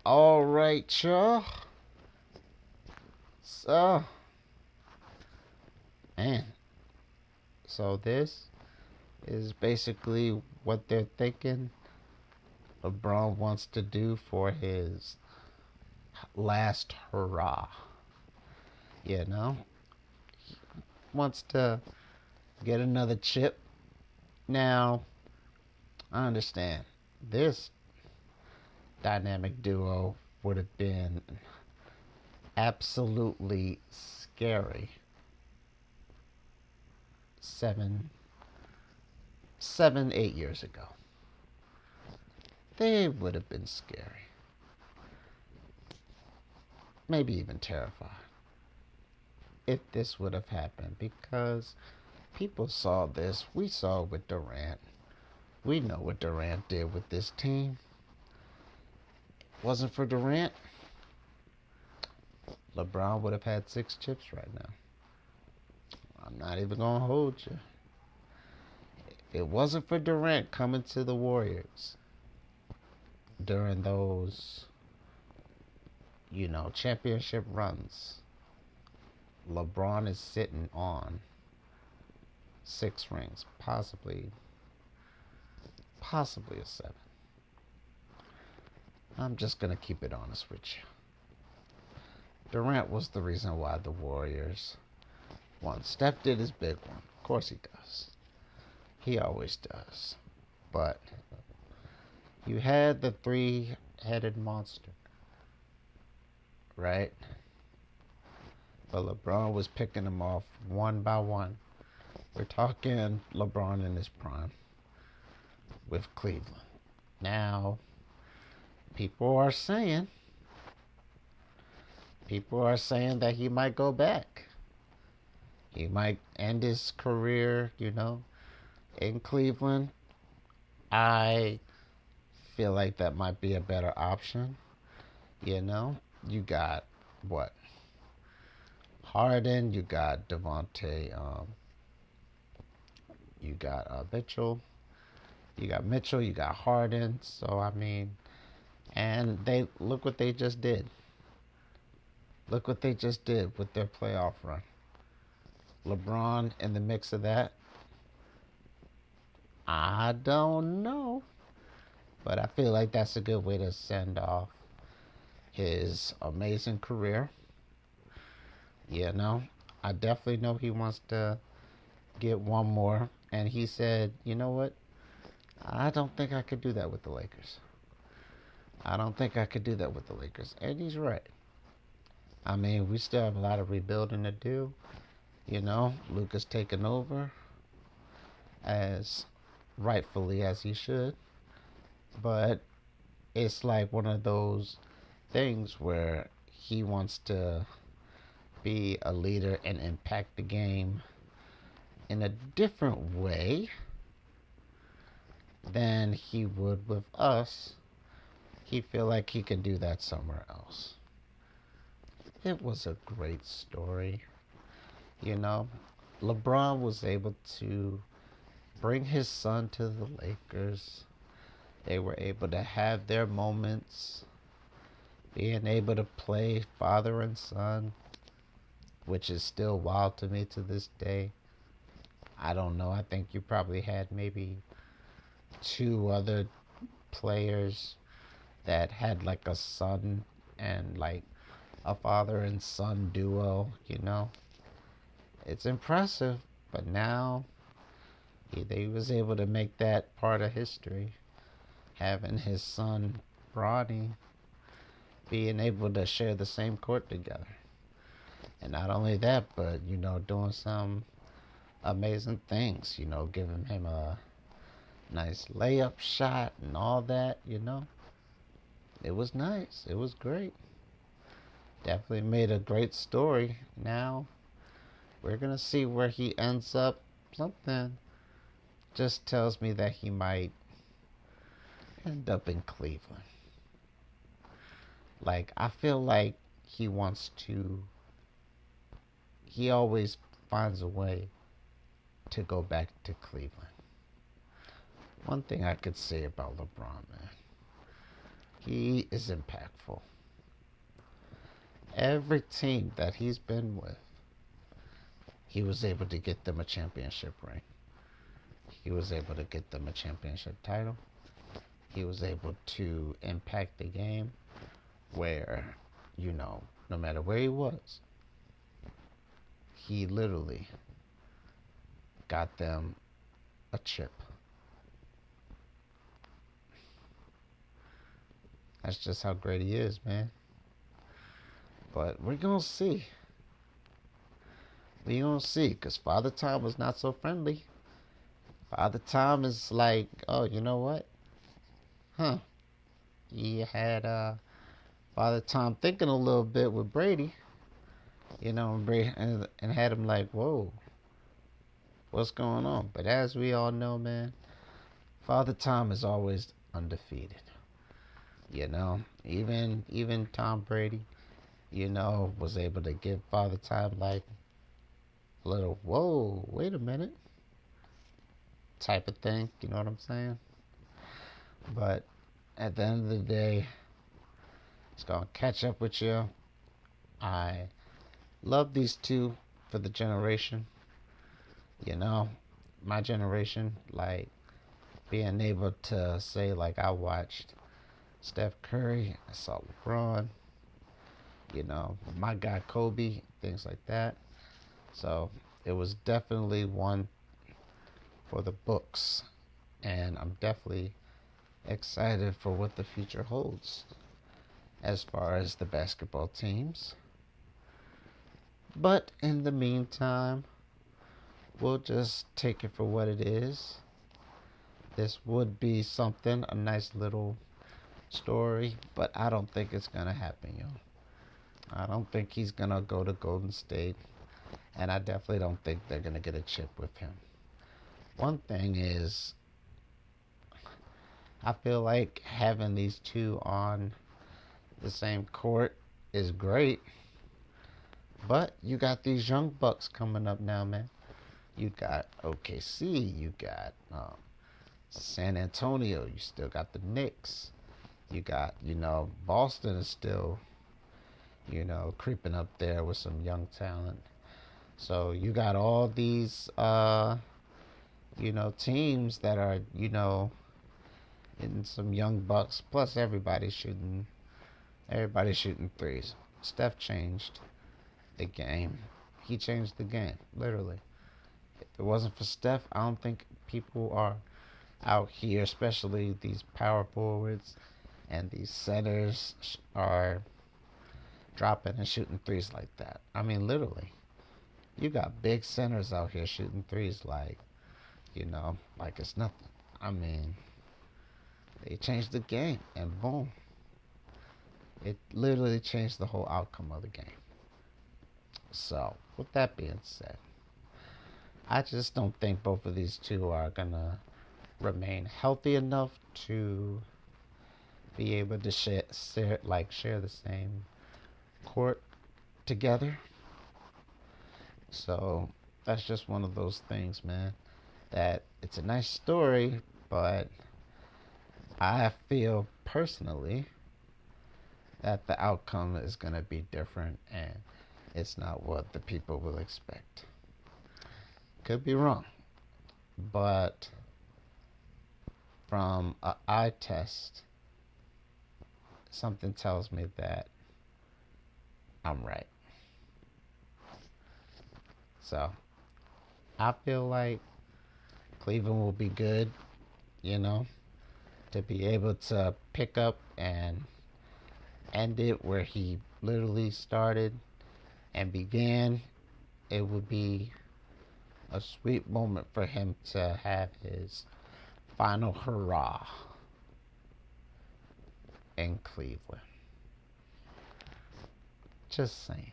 All right, y'all. So, man, so this is basically what they're thinking LeBron wants to do for his last hurrah. You know, wants to get another chip. Now, I understand this dynamic duo would have been absolutely scary 8 years ago. They would have been scary, maybe even terrifying, if this would have happened because people saw this. We saw it with Durant. We know what Durant did with this team. Wasn't for Durant, LeBron would have had 6 chips right now. I'm not even going to hold you. If it wasn't for Durant coming to the Warriors during those, championship runs, LeBron is sitting on 6 rings, possibly a 7. I'm just going to keep it honest with you. Durant was the reason why the Warriors won. Steph did his big one. Of course he does. He always does. But you had the three-headed monster, right? But LeBron was picking them off one by one. We're talking LeBron in his prime with Cleveland. Now, people are saying that he might go back. He might end his career, in Cleveland. I feel like that might be a better option. You got what? Harden, you got Devontae, you got Mitchell, you got Harden. So I mean, and they look what they just did. Look what they just did with their playoff run. LeBron in the mix of that. I don't know, but I feel like that's a good way to send off his amazing career. I definitely know he wants to get one more. And he said, you know what? I don't think I could do that with the Lakers. I don't think I could do that with the Lakers. And he's right. I mean, we still have a lot of rebuilding to do. Luka's taken over as rightfully as he should. But it's like one of those things where he wants to be a leader and impact the game in a different way than he would with us. He feel like he could do that somewhere else. It was a great story. LeBron was able to bring his son to the Lakers. They were able to have their moments, being able to play father and son, which is still wild to me to this day. I don't know. I think you probably had maybe 2 other players that had like a son and like a father and son duo. It's impressive, but now he was able to make that part of history. Having his son, Bronny, being able to share the same court together. And not only that, but, doing some amazing things, giving him a nice layup shot and all that. It was nice. It was great. Definitely made a great story. Now, we're going to see where he ends up. Something just tells me that he might end up in Cleveland. Like, I feel like he always finds a way to go back to Cleveland. One thing I could say about LeBron, man, He is impactful. Every team that he's been with, he was able to get them a championship ring. He was able to get them a championship title. He was able to impact the game where, no matter where he was, he literally got them a chip. That's just how great he is, man. But we're going to see. We're going to see. Because Father Time was not so friendly. Father Time is like, oh, you know what? Huh. He had Father Time thinking a little bit with Brady. And had him like, whoa, what's going on? But as we all know, man, Father Time is always undefeated. Even Tom Brady, was able to give Father Time like a little, whoa, wait a minute, type of thing. You know what I'm saying? But at the end of the day, it's gonna catch up with you. I love these two for the generation. You know, my generation, like being able to say, like, I watched Steph Curry, I saw LeBron, my guy Kobe, things like that. So it was definitely one for the books, and I'm definitely excited for what the future holds as far as the basketball teams. But in the meantime, we'll just take it for what it is. This would be something, a nice little story, but I don't think it's gonna happen, yo. I don't think he's gonna go to Golden State, and I definitely don't think they're gonna get a chip with him. One thing is, I feel like having these two on the same court is great, but you got these young bucks coming up now, man. You got OKC, you got San Antonio, you still got the Knicks, you got, Boston is still, creeping up there with some young talent. So you got all these, teams that are, in some young bucks. Plus, everybody's shooting threes. Steph changed the game. He changed the game, literally. If it wasn't for Steph, I don't think people are out here, especially these power forwards and these centers, are dropping and shooting threes like that. I mean, literally. You got big centers out here shooting threes like it's nothing. I mean, they changed the game, and boom. It literally changed the whole outcome of the game. So, with that being said, I just don't think both of these two are going to remain healthy enough to be able to share the same court together. So, that's just one of those things, man, that it's a nice story, but I feel personally that the outcome is going to be different, and it's not what the people will expect. Could be wrong, but from an eye test, something tells me that I'm right. So I feel like Cleveland will be good, to be able to pick up and end it where he literally started and began. It would be a sweet moment for him to have his final hurrah in Cleveland. Just saying.